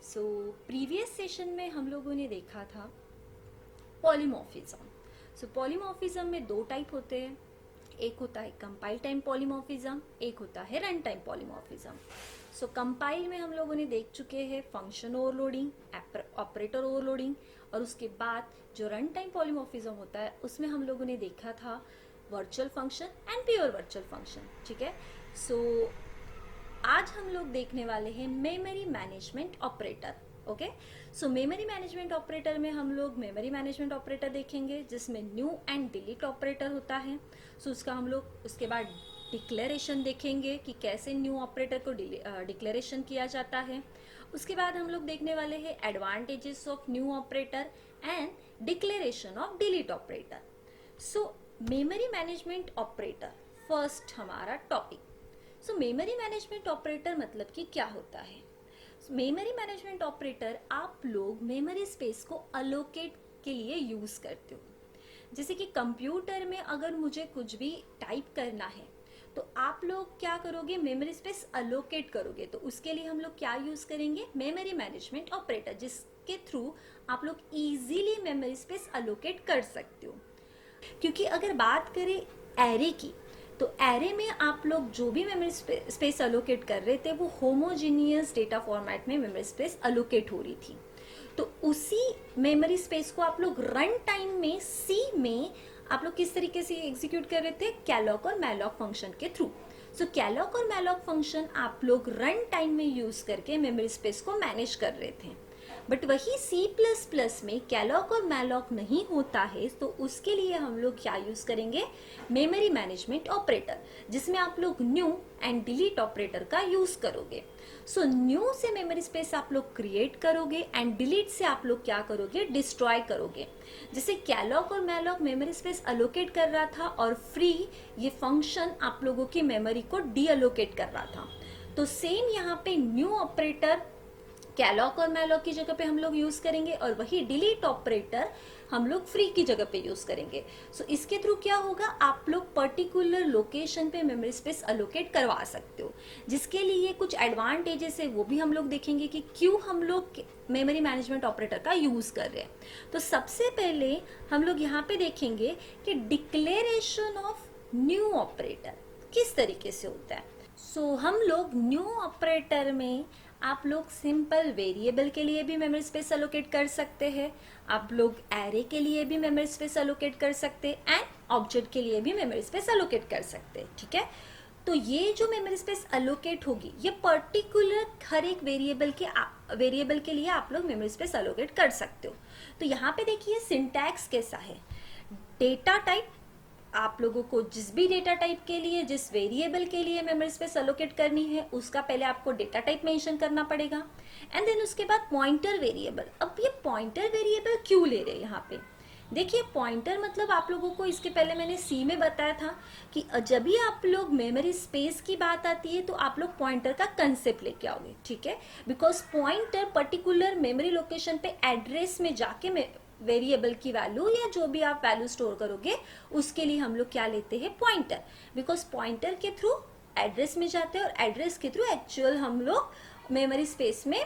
So previous session में हम लोगों ने देखा था पॉलीमॉर्फिज्म। सो पॉलीमॉर्फिज्म में दो टाइप होते हैं, एक होता है कंपाइल टाइम पॉलीमॉर्फिज्म, एक होता है रन टाइम पॉलीमॉर्फिज्म। सो कंपाइल में हम लोगों ने देख चुके हैं फंक्शन ओवरलोडिंग, ऑपरेटर ओवरलोडिंग, और उसके बाद जो रन टाइम पॉलीमॉर्फिज्म होता है उसमें हम लोगों ने देखा था virtual function and pure virtual function. ठीक है, सो आज हम लोग देखने वाले हैं मेमोरी मैनेजमेंट ऑपरेटर। ओके, सो मेमोरी मैनेजमेंट ऑपरेटर में हम लोग मेमोरी मैनेजमेंट ऑपरेटर देखेंगे जिसमें न्यू एंड डिलीट ऑपरेटर होता है। सो उसका हम लोग उसके बाद डिक्लेरेशन देखेंगे कि कैसे न्यू ऑपरेटर को डिक्लेरेशन किया जाता है। उसके बाद हम लोग देखने वाले हैं advantages of new operator and declaration of delete operator. So memory management operator first हमारा टॉपिक। सो मेमोरी मैनेजमेंट ऑपरेटर मतलब कि क्या होता है? मेमोरी मैनेजमेंट ऑपरेटर आप लोग मेमोरी स्पेस को अलोकेट के लिए यूज करते हो। जैसे कि कंप्यूटर में अगर मुझे कुछ भी टाइप करना है तो आप लोग क्या करोगे, मेमोरी स्पेस अलोकेट करोगे। तो उसके लिए हम लोग क्या यूज करेंगे, मेमोरी मैनेजमेंट ऑपरेटर, जिसके थ्रू आप लोग इजीली मेमोरी स्पेस अलोकेट कर सकते हो। क्योंकि अगर बात करें एरे की, तो एरे में आप लोग जो भी मेमोरी स्पेस अलोकेट कर रहे थे वो होमोजीनियस डेटा फॉर्मेट में मेमोरी स्पेस अलोकेट हो रही थी। तो उसी मेमोरी स्पेस को आप लोग रन टाइम में सी में आप लोग किस तरीके से एग्जीक्यूट कर रहे थे, कैलॉक और मैलॉक फंक्शन के थ्रू। सो कैलॉक और मैलॉक फंक्शन आप लोग रन टाइम में यूज करके मेमोरी स्पेस को मैनेज कर रहे थे। बट वही C++ में कैलॉक और मैलॉक नहीं होता है, तो उसके लिए हम लोग क्या यूज करेंगे, मेमोरी मैनेजमेंट ऑपरेटर, जिसमें आप लोग न्यू एंड डिलीट ऑपरेटर का यूज करोगे। सो न्यू से मेमोरी स्पेस आप लोग क्रिएट करोगे एंड डिलीट से आप लोग क्या करोगे, डिस्ट्रॉय करोगे। जैसे कैलॉक और मैलॉक मेमोरी स्पेस अलोकेट कर रहा था और फ्री ये फंक्शन आप लोगों की मेमोरी को डी अलोकेट कर रहा था। तो सेम यहाँ पे न्यू ऑपरेटर कैलॉक और मैलॉक की जगह पे हम लोग यूज करेंगे और वही डिलीट ऑपरेटर हम लोग फ्री की जगह पे यूज करेंगे। सो इसके थ्रू क्या होगा, आप लोग पर्टिकुलर लोकेशन पे मेमोरी स्पेस अलोकेट करवा सकते हो, जिसके लिए कुछ एडवांटेजेस है वो भी हम लोग देखेंगे कि क्यों हम लोग मेमोरी मैनेजमेंट ऑपरेटर का यूज कर रहे हैं। तो सबसे पहले हम लोग यहाँ पे देखेंगे कि डिक्लेरेशन ऑफ न्यू ऑपरेटर किस तरीके से होता है। सो हम लोग न्यू ऑपरेटर में आप लोग सिंपल वेरिएबल के लिए भी मेमोरी स्पेस अलोकेट कर सकते हैं, आप लोग एरे के लिए भी मेमोरी स्पेस अलोकेट कर सकते हैं एंड ऑब्जेक्ट के लिए भी मेमोरी स्पेस अलोकेट कर सकते हैं। ठीक है, तो ये जो मेमोरी स्पेस अलोकेट होगी ये पर्टिकुलर हर एक वेरिएबल के लिए आप लोग मेमोरी स्पेस अलोकेट कर सकते हो। तो यहाँ पे देखिए सिंटैक्स कैसा है, डेटा टाइप, आप लोगों को जिस भी डेटा टाइप के लिए, जिस वेरिएबल के लिए मेमोरी स्पेस अलोकेट करनी है उसका पहले आपको डेटा टाइप मेंशन करना पड़ेगा एंड देन उसके बाद पॉइंटर वेरिएबल। अब ये पॉइंटर वेरिएबल क्यों ले रहे हैं यहाँ पे, देखिए पॉइंटर मतलब आप लोगों को इसके पहले मैंने सी में बताया था कि जब भी आप लोग मेमोरी स्पेस की बात आती है तो आप लोग पॉइंटर का कंसेप्ट लेके आओगे। ठीक है, because pointer particular memory location पे एड्रेस में जाके वेरिएबल की वैल्यू या जो भी आप वैल्यू स्टोर करोगे उसके लिए हम लोग क्या लेते हैं, पॉइंटर। बिकॉज पॉइंटर के थ्रू एड्रेस में जाते हैं और एड्रेस के थ्रू एक्चुअल हम लोग मेमोरी स्पेस में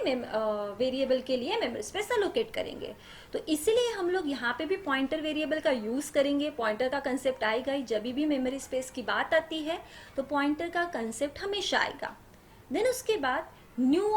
वेरिएबल के लिए मेमोरी स्पेस अलोकेट करेंगे। तो इसीलिए हम लोग यहाँ पे भी पॉइंटर वेरिएबल का यूज करेंगे। पॉइंटर का कंसेप्ट आएगा ही, जब भी मेमोरी स्पेस की बात आती है तो पॉइंटर का कंसेप्ट हमेशा आएगा। देन उसके बाद न्यू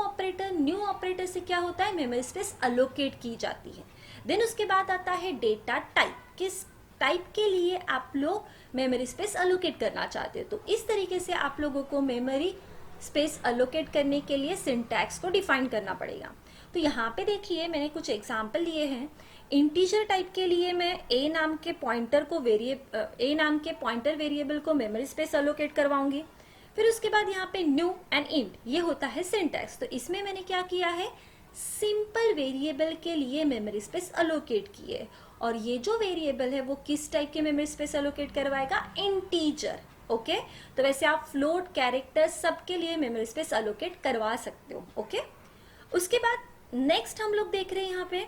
ऑपरेटर से क्या होता है, मेमोरी स्पेस अलोकेट की जाती है। देन उसके बाद आता है डेटा टाइप, किस टाइप के लिए आप लोग मेमोरी स्पेस अलोकेट करना चाहते हो। तो इस तरीके से आप लोगों को मेमोरी स्पेस अलोकेट करने के लिए सिंटैक्स को डिफाइन करना पड़ेगा। तो यहाँ पे देखिए मैंने कुछ एग्जाम्पल लिए हैं। इंटीजर टाइप के लिए मैं ए नाम के पॉइंटर वेरिएबल को मेमोरी स्पेस अलोकेट करवाऊंगी। फिर उसके बाद यहाँ पे न्यू एंड इंट, ये होता है सिंटैक्स। तो इसमें मैंने क्या किया है, सिंपल वेरिएबल के लिए मेमोरी स्पेस अलोकेट किए, और ये जो वेरिएबल है वो किस टाइप के मेमोरी स्पेस अलोकेट करवाएगा, इंटीजर। ओके, तो वैसे आप फ्लोट, कैरेक्टर सबके लिए मेमोरी स्पेस अलोकेट करवा सकते हो। ओके, उसके बाद नेक्स्ट हम लोग देख रहे हैं, यहाँ पे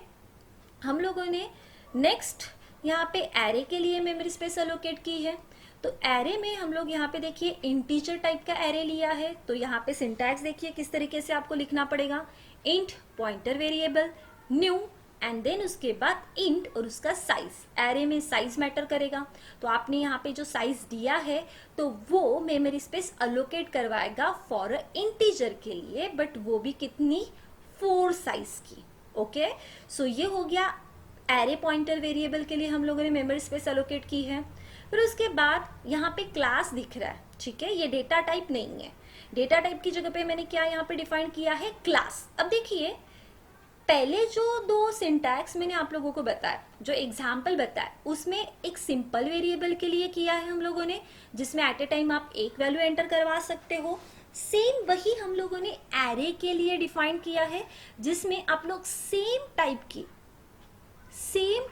हम लोगों ने नेक्स्ट यहाँ पे एरे के लिए मेमोरी स्पेस अलोकेट की है। तो एरे में हम लोग यहाँ पे देखिए इंटीजर टाइप का एरे लिया है, तो यहाँ पे सिंटैक्स देखिए किस तरीके से आपको लिखना पड़ेगा, int pointer variable new and then उसके बाद इंट और उसका साइज, एरे में साइज मैटर करेगा। तो आपने यहाँ पे जो साइज दिया है तो वो मेमोरी स्पेस अलोकेट करवाएगा फॉर अ इंटीजर के लिए, बट वो भी कितनी, 4 साइज की। ओके, सो ये हो गया एरे पॉइंटर वेरिएबल के लिए हम लोगों ने मेमोरी स्पेस अलोकेट की है। फिर उसके बाद यहाँ पे क्लास दिख रहा है, ठीक है, ये डेटा टाइप नहीं है, डेटा टाइप की जगह पे मैंने क्या यहाँ पे डिफाइन किया है, क्लास। अब देखिए पहले जो 2 सिंटैक्स मैंने आप लोगों को बताया, जो एग्जाम्पल बताया, उसमें एक सिंपल वेरिएबल के लिए किया है हम लोगों ने, जिसमें एट ए टाइम आप एक वैल्यू एंटर करवा सकते हो। सेम वही हम लोगों ने एरे के लिए डिफाइन किया है, जिसमें आप लोग सेम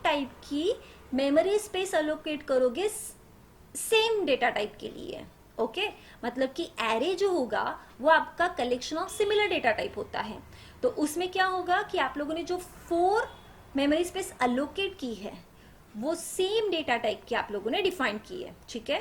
टाइप की मेमोरी स्पेस अलोकेट करोगे सेम डेटा टाइप के लिए। ओके, मतलब कि एरे जो होगा वो आपका collection of similar data type होता है। तो उसमें क्या होगा कि आप लोगों ने जो 4 मेमोरी स्पेस अलोकेट की है वो सेम डेटा टाइप की आप लोगों ने डिफाइन की है, ठीक है।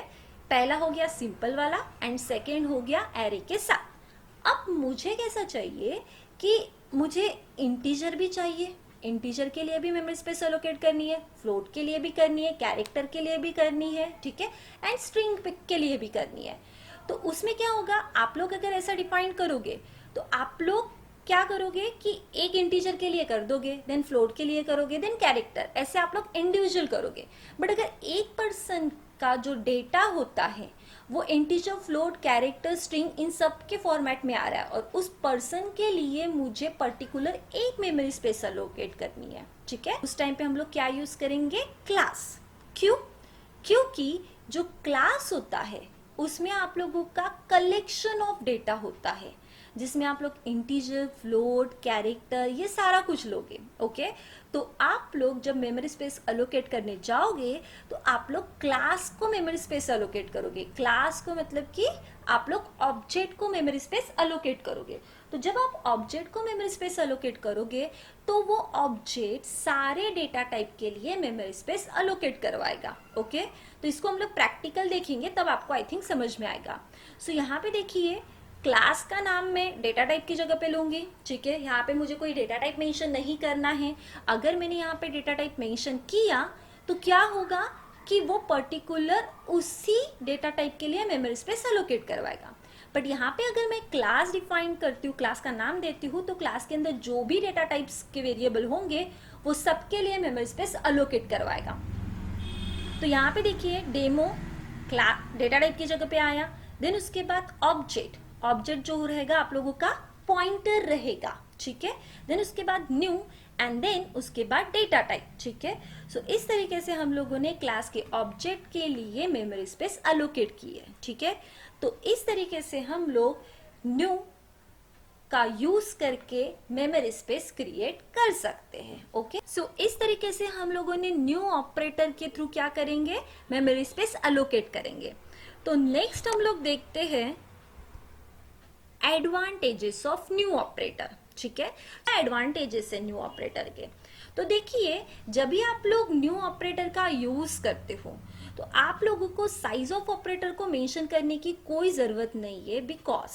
पहला हो गया सिंपल वाला एंड सेकेंड हो गया एरे के साथ। अब मुझे कैसा चाहिए कि मुझे इंटीजर भी चाहिए, इंटीजर के लिए भी मेमोरी स्पेस अलोकेट करनी है, फ्लोट के लिए भी करनी है, कैरेक्टर के लिए भी करनी है, ठीक है, एंड स्ट्रिंग के लिए भी करनी है। तो उसमें क्या होगा, आप लोग अगर ऐसा डिफाइन करोगे तो आप लोग क्या करोगे कि एक इंटीजर के लिए कर दोगे, देन फ्लोट के लिए करोगे, देन कैरेक्टर, ऐसे आप लोग इंडिविजुअल करोगे। बट अगर एक पर्सन का जो डेटा होता है वो integer, float, character, string in सब के फॉर्मेट में आ रहा है और उस पर्सन के लिए मुझे पर्टिकुलर एक मेमोरी स्पेस अलोकेट करनी है, ठीक है, उस टाइम पे हम लोग क्या यूज करेंगे, क्लास। क्यों? क्योंकि जो क्लास होता है उसमें आप लोगों का कलेक्शन ऑफ डेटा होता है, जिसमें आप लोग इंटीजर, फ्लोट, कैरेक्टर, ये सारा कुछ लोगे। ओके, तो आप लोग जब मेमोरी स्पेस अलोकेट करने जाओगे तो आप लोग क्लास को मेमोरी स्पेस अलोकेट करोगे। क्लास को मतलब कि आप लोग ऑब्जेक्ट को मेमोरी स्पेस अलोकेट करोगे। तो जब आप ऑब्जेक्ट को मेमोरी स्पेस अलोकेट करोगे तो वो ऑब्जेक्ट सारे डेटा टाइप के लिए मेमोरी स्पेस अलोकेट करवाएगा। ओके, तो इसको हम लोग प्रैक्टिकल देखेंगे तब आपको आई थिंक समझ में आएगा। सो यहाँ पे देखिए क्लास का नाम मैं डेटा टाइप की जगह पे लूंगी, ठीक है, यहाँ पे मुझे कोई डेटा टाइप मेंशन नहीं करना है। अगर मैंने यहाँ पे डेटा टाइप मेंशन किया तो क्या होगा कि वो पर्टिकुलर उसी डेटा टाइप के लिए मेमोरी स्पेस अलोकेट करवाएगा। बट यहाँ पे अगर मैं क्लास डिफाइन करती हूँ, क्लास का नाम देती हूँ, तो क्लास के अंदर जो भी डेटा टाइप्स के वेरिएबल होंगे वो सबके लिए मेमोरी स्पेस अलोकेट करवाएगा। तो यहाँ पे देखिए डेमो क्लास डेटा टाइप की जगह पे आया, देन उसके बाद ऑब्जेक्ट, ऑब्जेक्ट जो रहेगा आप लोगों का पॉइंटर रहेगा, ठीक है, देन उसके बाद न्यू एंड देन उसके बाद डेटा टाइप, ठीक है। सो इस तरीके से हम लोगों ने क्लास के ऑब्जेक्ट के लिए मेमोरी स्पेस अलोकेट की है, ठीक है। तो इस तरीके से हम लोग न्यू का यूज करके मेमोरी स्पेस क्रिएट कर सकते हैं। ओके, सो इस तरीके से हम लोगों ने न्यू ऑपरेटर के थ्रू क्या करेंगे, मेमोरी स्पेस अलोकेट करेंगे। तो नेक्स्ट हम लोग देखते हैं एडवांटेजेस ऑफ न्यू ऑपरेटर, ठीक है, एडवांटेजेस है न्यू ऑपरेटर के। तो देखिए जब भी आप लोग न्यू ऑपरेटर का यूज करते हो तो आप लोगों को साइज ऑफ ऑपरेटर को मेंशन करने की कोई जरूरत नहीं है, बिकॉज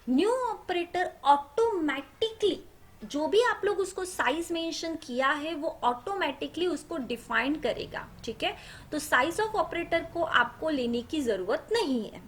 न्यू ऑपरेटर ऑटोमेटिकली जो भी आप लोग उसको साइज मेंशन किया है वो ऑटोमेटिकली उसको डिफाइन करेगा, ठीक है। तो साइज ऑफ ऑपरेटर को आपको लेने की जरूरत नहीं है।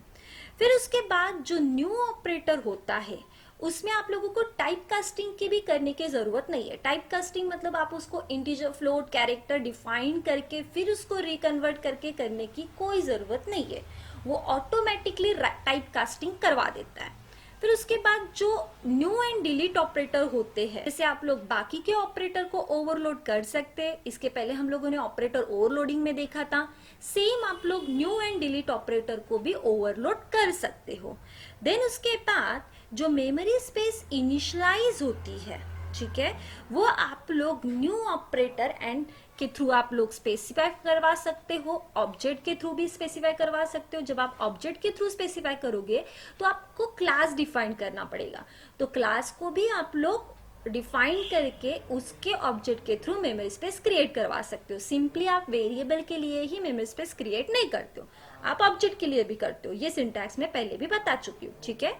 फिर उसके बाद जो न्यू ऑपरेटर होता है उसमें आप लोगों को टाइप कास्टिंग की भी करने की जरूरत नहीं है। टाइप कास्टिंग मतलब आप उसको इंटीजर, फ्लोट, कैरेक्टर डिफाइन करके फिर उसको रिकन्वर्ट करके करने की कोई जरूरत नहीं है, वो ऑटोमेटिकली टाइप कास्टिंग करवा देता है। फिर उसके बाद जो न्यू एंड डिलीट ऑपरेटर होते हैं, जैसे आप लोग बाकी के ऑपरेटर को ओवरलोड कर सकते हैं, इसके पहले हम लोगों ने ऑपरेटर ओवरलोडिंग में देखा था, सेम आप लोग न्यू एंड डिलीट ऑपरेटर को भी ओवरलोड कर सकते हो। देन उसके बाद जो मेमोरी स्पेस इनिशियलाइज होती है, ठीक है, वो आप लोग न्यू ऑपरेटर एंड के थ्रू आप लोग स्पेसिफाई करवा सकते हो, ऑब्जेक्ट के थ्रू भी स्पेसिफाई करवा सकते हो। जब आप ऑब्जेक्ट के थ्रू स्पेसिफाई करोगे तो आपको क्लास डिफाइन करना पड़ेगा, तो क्लास को भी आप लोग डिफाइन करके उसके ऑब्जेक्ट के थ्रू मेमोरी स्पेस क्रिएट करवा सकते हो। सिंपली आप वेरिएबल के लिए ही मेमोरी स्पेस क्रिएट नहीं करते हो, आप ऑब्जेक्ट के लिए भी करते हो। ये सिंटैक्स में पहले भी बता चुकी हूँ, ठीक है।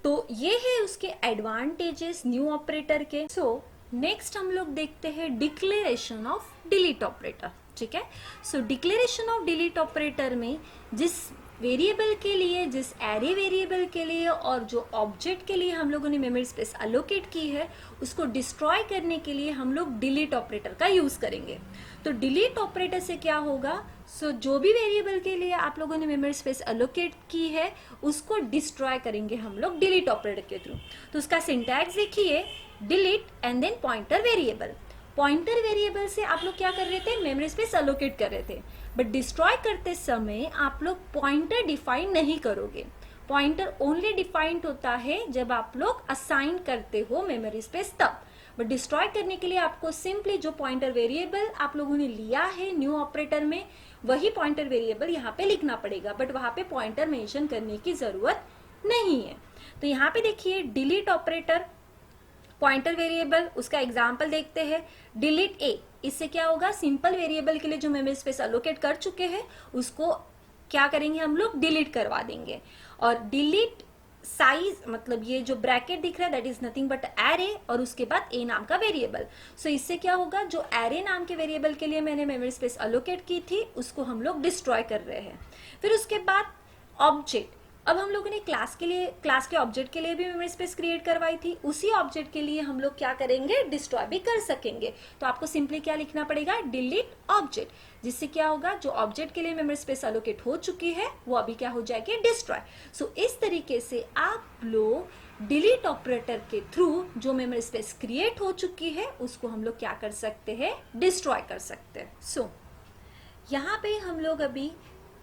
तो ये है उसके एडवांटेजेस न्यू ऑपरेटर के। सो नेक्स्ट हम लोग देखते हैं डिक्लेरेशन ऑफ डिलीट ऑपरेटर, ठीक है। सो डिक्लेरेशन ऑफ डिलीट ऑपरेटर में जिस वेरिएबल के लिए, जिस एरे वेरिएबल के लिए और जो ऑब्जेक्ट के लिए हम लोगों ने मेमोरी स्पेस अलोकेट की है, उसको डिस्ट्रॉय करने के लिए हम लोग डिलीट ऑपरेटर का यूज करेंगे। तो डिलीट ऑपरेटर से क्या होगा, जो भी वेरिएबल के लिए आप लोगों ने मेमोरी स्पेस अलोकेट की है उसको डिस्ट्रॉय करेंगे हम लोग डिलीट ऑपरेटर के थ्रू। तो उसका सिंटैक्स देखिए, delete and then pointer variable. Pointer variable से आप लोग क्या कर रहे थे, मेमोरी स्पेस अलोकेट कर रहे थे, बट डिस्ट्रॉय करते समय आप लोग पॉइंटर डिफाइन नहीं करोगे। पॉइंटर ओनली डिफाइंड होता है जब आप लोग असाइन करते हो मेमोरी स्पेस तब, बट डिस्ट्रॉय करने के लिए आपको सिंपली जो पॉइंटर वेरिएबल आप लोगों ने लिया है न्यू ऑपरेटर में, वही पॉइंटर वेरिएबल यहाँ पे लिखना पड़ेगा, बट वहां पे पॉइंटर मेंशन करने की जरूरत नहीं है। तो यहाँ पे देखिए डिलीट ऑपरेटर, पॉइंटर वेरिएबल, उसका एग्जांपल देखते हैं, डिलीट ए। इससे क्या होगा, सिंपल वेरिएबल के लिए जो मेमोरी स्पेस अलोकेट कर चुके हैं उसको क्या करेंगे हम लोग, डिलीट करवा देंगे। और डिलीट साइज मतलब ये जो ब्रैकेट दिख रहा है that is nothing but array और उसके बाद ए नाम का वेरिएबल। सो इससे क्या होगा, जो एरे नाम के वेरिएबल के लिए मैंने मेमोरी स्पेस अलोकेट की थी उसको हम लोग डिस्ट्रॉय कर रहे हैं। फिर उसके बाद ऑब्जेक्ट, अब हम लोगों ने क्लास के लिए, क्लास के ऑब्जेक्ट के लिए भी मेमोरी स्पेस क्रिएट करवाई थी, उसी ऑब्जेक्ट के लिए हम लोग क्या करेंगे, डिस्ट्रॉय भी कर सकेंगे। तो आपको सिंपली क्या लिखना पड़ेगा, डिलीट ऑब्जेक्ट, जिससे क्या होगा, जो ऑब्जेक्ट के लिए मेमोरी स्पेस अलोकेट हो चुकी है वो अभी क्या हो जाएगी, डिस्ट्रॉय। सो इस तरीके से आप लोग डिलीट ऑपरेटर के थ्रू जो मेमोरी स्पेस क्रिएट हो चुकी है उसको हम लोग क्या कर सकते हैं, डिस्ट्रॉय कर सकते हैं। सो यहाँ पे हम लोग अभी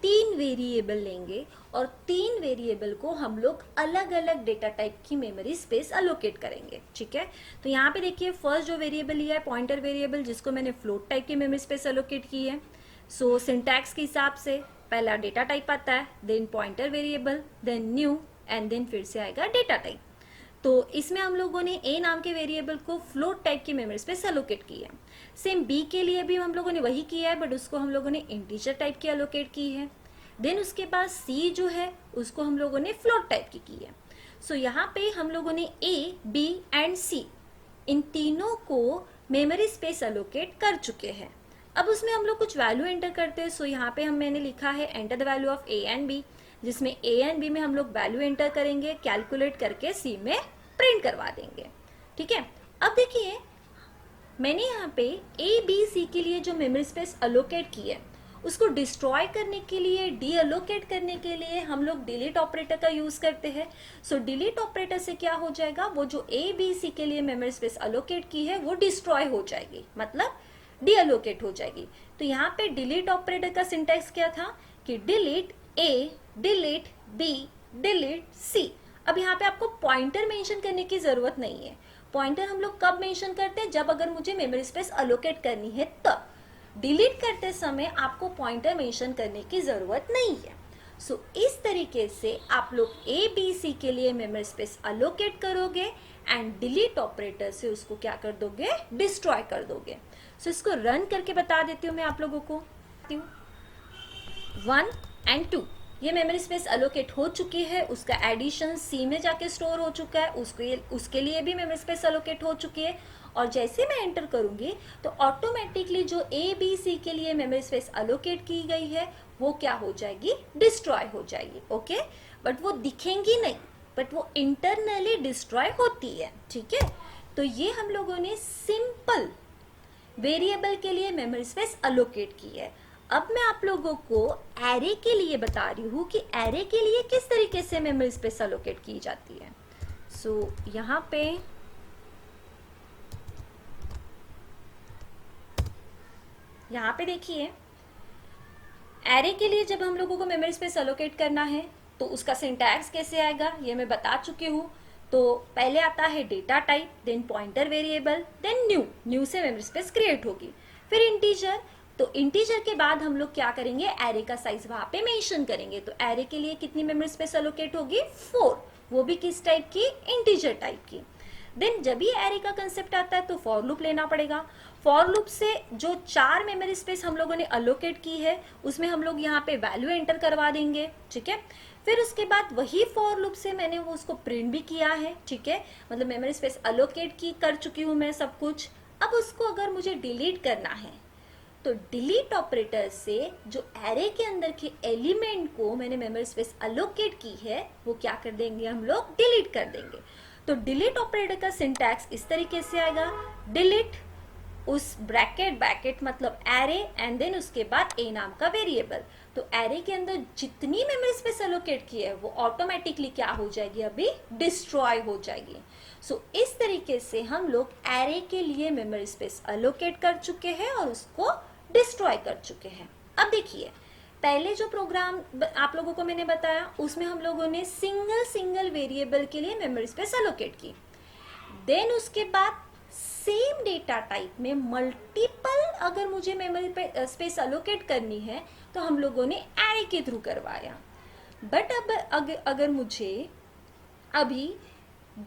3 वेरिएबल लेंगे और 3 वेरिएबल को हम लोग अलग अलग डेटा टाइप की मेमोरी स्पेस अलोकेट करेंगे, ठीक है। तो यहाँ पे देखिए फर्स्ट जो वेरिएबल लिया है पॉइंटर वेरिएबल, जिसको मैंने फ्लोट टाइप की मेमोरी स्पेस अलोकेट की है। सो सिंटैक्स के हिसाब से पहला डेटा टाइप आता है, then pointer variable, then new and then फिर से आएगा डेटा टाइप। तो इसमें हम लोगों ने ए नाम के वेरिएबल को फ्लोट टाइप की मेमोरी स्पेस अलोकेट की है। सेम बी के लिए भी हम लोगों ने वही किया है, बट उसको हम लोगों ने इंटीजर टाइप की अलोकेट की है। देन उसके बाद सी जो है उसको हम लोगों ने फ्लोट टाइप की है। सो यहाँ पे हम लोगों ने ए, बी एंड सी इन तीनों को मेमोरी स्पेस अलोकेट कर चुके हैं। अब उसमें हम लोग कुछ वैल्यू एंटर करते हैं। सो यहाँ पे मैंने लिखा है enter the value of A and B, जिसमें ए एंड बी में हम लोग वैल्यू एंटर करेंगे, कैलकुलेट करके सी में प्रिंट करवा देंगे, ठीक है। अब देखिए मैंने यहाँ पे ए बी सी के लिए जो मेमोरी स्पेस अलोकेट की है उसको डिस्ट्रॉय करने के लिए, डी अलोकेट करने के लिए हम लोग डिलीट ऑपरेटर का यूज करते हैं। सो डिलीट ऑपरेटर से क्या हो जाएगा, वो जो ए बी सी के लिए मेमोरी स्पेस अलोकेट की है वो डिस्ट्रॉय हो जाएगी, मतलब डी अलोकेट हो जाएगी। तो यहाँ पे डिलीट ऑपरेटर का सिंटैक्स क्या था कि डिलीट ए, डिलीट बी, डिलीट सी। अब यहाँ पे आपको पॉइंटर मेंशन करने की जरूरत नहीं है। पॉइंटर हम लोग कब मेंशन करते हैं, जब अगर मुझे मेमोरी स्पेस अलोकेट करनी है तब। डिलीट करते समय आपको पॉइंटर मेंशन करने की जरूरत नहीं है। सो इस तरीके से आप लोग ए बी सी के लिए मेमोरी स्पेस अलोकेट करोगे एंड डिलीट ऑपरेटर से उसको क्या कर दोगे, डिस्ट्रॉय कर दोगे। सो इसको रन करके बता देती हूँ मैं आप लोगों को। 1 and 2 ये मेमोरी स्पेस अलोकेट हो चुकी है, उसका एडिशन सी में जाके स्टोर हो चुका है, उसके लिए भी मेमोरी स्पेस अलोकेट हो चुकी है। और जैसे मैं एंटर करूंगी तो ऑटोमेटिकली जो ए बी सी के लिए मेमोरी स्पेस अलोकेट की गई है वो क्या हो जाएगी, डिस्ट्रॉय हो जाएगी, ओके। बट वो दिखेंगी नहीं, बट वो इंटरनली डिस्ट्रॉय होती है, ठीक है। तो ये हम लोगों ने सिंपल वेरिएबल के लिए मेमोरी स्पेस अलोकेट की है। अब मैं आप लोगों को एरे के लिए बता रही हूँ कि एरे के लिए किस तरीके से मेमोरी स्पेस अलोकेट की जाती है। सो यहाँ पे देखिए एरे के लिए जब हम लोगों को मेमोरी स्पेस अलोकेट करना है तो उसका सिंटैक्स कैसे आएगा ये मैं बता चुकी हूँ। तो पहले आता है data type, then pointer variable, then new से मेमोरी स्पेस क्रिएट होगी, फिर इंटीजर। तो इंटीजर के बाद हम लोग क्या करेंगे, एरे का साइज वहां पे मेंशन करेंगे। तो एरे के लिए कितनी मेमोरी स्पेस अलोकेट होगी, 4, वो भी किस टाइप की, इंटीजर टाइप की। देन जब भी एरे का कंसेप्ट आता है तो फॉर लूप लेना पड़ेगा। फॉर लूप से जो 4 मेमोरी स्पेस हम लोगों ने अलोकेट की है उसमें हम लोग यहाँ पे वैल्यू एंटर करवा देंगे, ठीक है। फिर उसके बाद वही फॉर लूप से मैंने वो उसको प्रिंट भी किया है, ठीक है, मतलब मेमोरी स्पेस अलोकेट की कर चुकी हूँ मैं सब कुछ। अब उसको अगर मुझे डिलीट करना है तो डिलीट ऑपरेटर से जो एरे के अंदर के एलिमेंट को मैंने मेमोरी स्पेस अलोकेट की है वो क्या कर देंगे, हम लोग डिलीट कर देंगे। तो डिलीट ऑपरेटर का सिंटैक्स इस तरीके से आएगा, डिलीट उस ब्रैकेट मतलब एरे एंड देन उसके बाद ए नाम का वेरिएबल। तो एरे के अंदर जितनी मेमोरी स्पेस अलोकेट की है वो ऑटोमेटिकली क्या हो जाएगी, अभी डिस्ट्रॉय हो जाएगी। सो इस तरीके से हम लोग एरे के लिए मेमोरी स्पेस अलोकेट कर चुके हैं और उसको डिस्ट्रॉय कर चुके हैं। अब देखिए पहले जो प्रोग्राम आप लोगों को मैंने बताया उसमें हम लोगों ने सिंगल वेरिएबल के लिए मेमोरी स्पेस अलोकेट की। देन उसके बाद सेम डेटा टाइप में मल्टीपल अगर मुझे मेमोरी स्पेस अलोकेट करनी है तो हम लोगों ने एरे के थ्रू करवाया। बट अब अगर मुझे अभी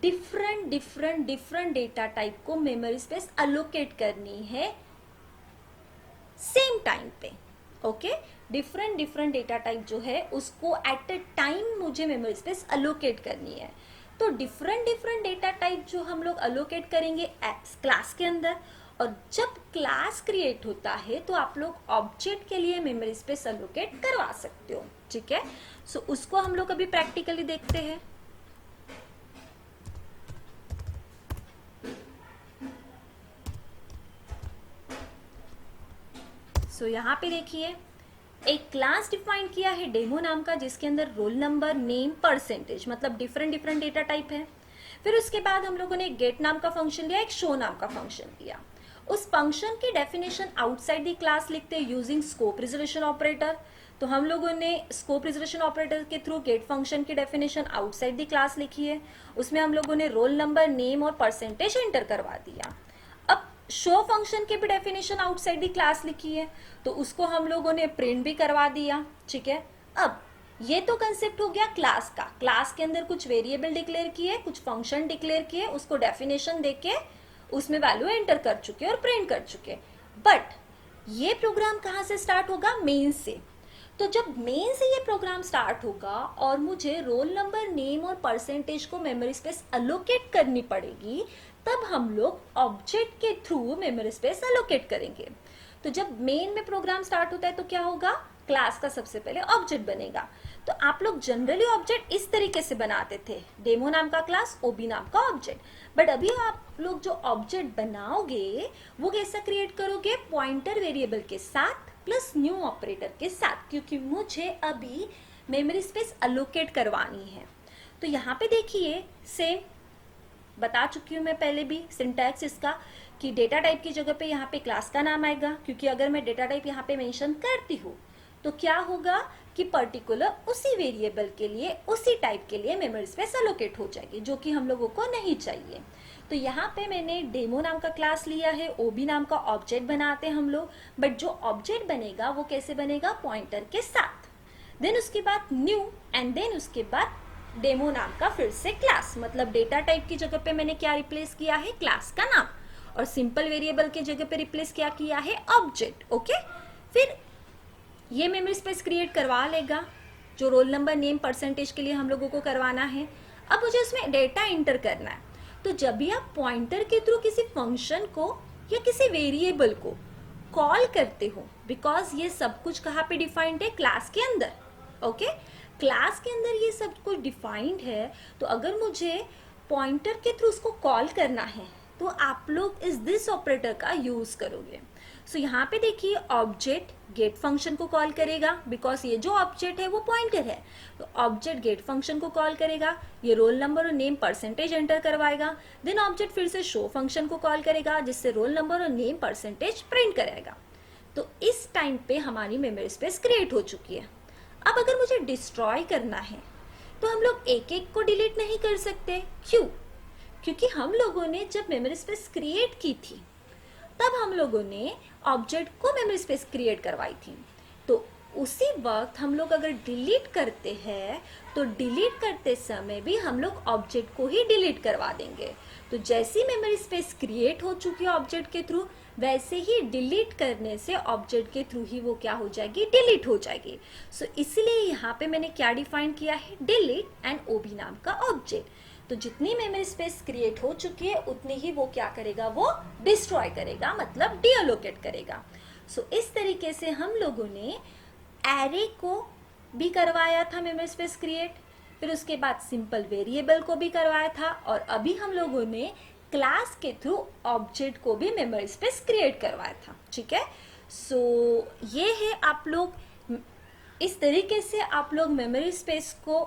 डिफरेंट डेटा टाइप को मेमोरी स्पेस अलोकेट करनी है सेम टाइम पे, ओके, डिफरेंट डेटा टाइप जो है उसको एट अ टाइम मुझे मेमोरी स्पेस अलोकेट करनी है। तो डिफरेंट डेटा टाइप जो हम लोग अलोकेट करेंगे क्लास के अंदर, और जब क्लास क्रिएट होता है तो आप लोग ऑब्जेक्ट के लिए मेमोरी स्पेस अलोकेट करवा सकते हो, ठीक है। सो उसको हम लोग अभी प्रैक्टिकली देखते हैं। सो यहाँ पे देखिए एक क्लास डिफाइन किया है डेमो नाम का जिसके अंदर रोल नंबर, नेम, परसेंटेज मतलब डिफरेंट डेटा टाइप है। फिर उसके बाद हम लोगों ने गेट नाम का फंक्शन लिया, एक शो नाम का फंक्शन लिया। उस फंक्शन की डेफिनेशन आउटसाइड द क्लास लिखते हैं यूजिंग स्कोप रिजोल्यूशन ऑपरेटर। तो हम लोगों ने स्कोप रिजोल्यूशन ऑपरेटर के थ्रू गेट फंक्शन की डेफिनेशन आउटसाइड द क्लास लिखी है। उसमें हम लोगों ने रोल नंबर, नेम और परसेंटेज एंटर करवा दिया। अब शो फंक्शन की भी डेफिनेशन आउटसाइड द क्लास लिखी है तो उसको हम लोगों ने प्रिंट भी करवा दिया, ठीक है। अब ये तो कंसेप्ट हो गया क्लास का। क्लास के अंदर कुछ वेरिएबल डिक्लेयर किए, कुछ फंक्शन डिक्लेयर किए, उसको डेफिनेशन देके उसमें वैल्यू एंटर कर चुके और प्रिंट कर चुके। बट ये प्रोग्राम कहाँ से स्टार्ट होगा, मेन से। तो जब मेन से ये प्रोग्राम स्टार्ट होगा और मुझे रोल नंबर, नेम और परसेंटेज को मेमोरी स्पेस अलोकेट करनी पड़ेगी, तब हम लोग ऑब्जेक्ट के थ्रू मेमोरी स्पेस अलोकेट करेंगे। तो जब मेन में प्रोग्राम स्टार्ट होता है तो क्या होगा, क्लास का सबसे पहले ऑब्जेक्ट बनेगा। तो आप लोग जनरली ऑब्जेक्ट इस तरीके से बनाते थे, डेमो नाम का क्लास, ओबी नाम का ऑब्जेक्ट। बट अभी आप लोग जो ऑब्जेक्ट बनाओगे वो कैसा क्रिएट करोगे, पॉइंटर वेरिएबल के साथ प्लस न्यू ऑपरेटर के साथ, क्योंकि मुझे अभी मेमोरी स्पेस अलोकेट करवानी है। तो यहाँ पे देखिए सेम बता चुकी हूँ मैं पहले भी सिंटैक्स इसका, कि डेटा टाइप की जगह पे यहाँ पे क्लास का नाम आएगा, क्योंकि अगर मैं डेटा टाइप यहाँ पे मेंशन करती हूँ तो क्या होगा कि पर्टिकुलर उसी वेरिएबल के लिए, उसी टाइप के लिए मेमोरी स्पेस अलोकेट हो जाएगी, जो कि हम लोगों को नहीं चाहिए। तो यहाँ पे मैंने डेमो नाम का क्लास लिया है, ओबी नाम का ऑब्जेक्ट बनाते हैं हम लोग। बट जो ऑब्जेक्ट बनेगा वो कैसे बनेगा, पॉइंटर के साथ। देन उसके बाद न्यू एंड देन उसके बाद डेमो नाम का फिर से क्लास, मतलब डेटा टाइप की जगह पे मैंने क्या रिप्लेस किया है, क्लास का नाम, और सिंपल वेरिएबल की जगह पे रिप्लेस क्या किया है, ऑब्जेक्ट, ओके। फिर ये मेमोरी स्पेस क्रिएट करवा लेगा जो रोल नंबर, नेम, परसेंटेज के लिए हम लोगों को करवाना है। अब मुझे उसमें डेटा एंटर करना है। तो जब भी आप पॉइंटर के थ्रू किसी फंक्शन को या किसी वेरिएबल को कॉल करते हो, बिकॉज ये सब कुछ कहाँ पे डिफाइंड है, क्लास के अंदर, ओके। क्लास के अंदर ये सब कुछ डिफाइंड है, तो अगर मुझे पॉइंटर के थ्रू उसको कॉल करना है तो आप लोग इस दिस ऑपरेटर का यूज करोगे। सो यहाँ पे देखिए ऑब्जेक्ट गेट फंक्शन को कॉल करेगा, बिकॉज ये जो ऑब्जेक्ट है वो पॉइंटर है, तो ऑब्जेक्ट गेट फंक्शन को कॉल करेगा, ये रोल नंबर और नेम, परसेंटेज एंटर करवाएगा। देन ऑब्जेक्ट फिर से शो फंक्शन को कॉल करेगा, जिससे रोल नंबर और नेम, परसेंटेज प्रिंट करेगा। तो इस टाइम पे हमारी मेमोरी स्पेस क्रिएट हो चुकी है। अब अगर मुझे डिस्ट्रॉय करना है तो हम लोग एक एक को डिलीट नहीं कर सकते, क्यों, क्योंकि हम लोगों ने जब मेमोरी स्पेस क्रिएट की थी तब हम लोगों ने ऑब्जेक्ट को मेमोरी स्पेस क्रिएट करवाई थी। तो उसी वक्त हम लोग अगर डिलीट करते हैं तो डिलीट करते समय भी हम लोग ऑब्जेक्ट को ही डिलीट करवा देंगे। तो जैसी मेमोरी स्पेस क्रिएट हो चुकी है ऑब्जेक्ट के थ्रू, वैसे ही डिलीट करने से ऑब्जेक्ट के थ्रू ही वो क्या हो जाएगी, डिलीट हो जाएगी। सो इसलिए यहाँ पे मैंने क्या डिफाइन किया है, डिलीट एंड ओबी नाम का ऑब्जेक्ट। तो जितनी मेमोरी स्पेस क्रिएट हो चुकी है उतनी ही वो क्या करेगा, वो डिस्ट्रॉय करेगा, मतलब डीअलोकेट करेगा। सो इस तरीके से हम लोगों ने एरे को भी करवाया था मेमोरी स्पेस क्रिएट, फिर उसके बाद सिंपल वेरिएबल को भी करवाया था, और अभी हम लोगों ने क्लास के थ्रू ऑब्जेक्ट को भी मेमोरी स्पेस क्रिएट करवाया था। ठीक है, सो ये है, आप लोग इस तरीके से आप लोग मेमोरी स्पेस को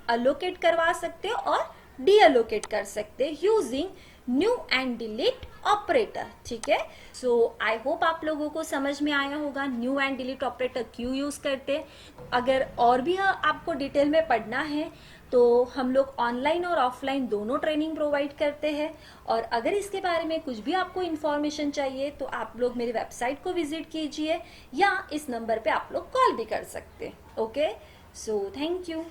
अलोकेट करवा सकते हो और डीअलोकेट कर सकते हैं using new and delete operator. ठीक है, सो आई होप आप लोगों को समझ में आया होगा न्यू एंड डिलीट ऑपरेटर क्यों यूज करते हैं। अगर और भी आपको डिटेल में पढ़ना है तो हम लोग ऑनलाइन और ऑफलाइन दोनों ट्रेनिंग प्रोवाइड करते हैं, और अगर इसके बारे में कुछ भी आपको इन्फॉर्मेशन चाहिए तो आप लोग मेरी वेबसाइट को विजिट कीजिए या इस नंबर पे आप लोग कॉल भी कर सकते हैं। Okay, so thank you.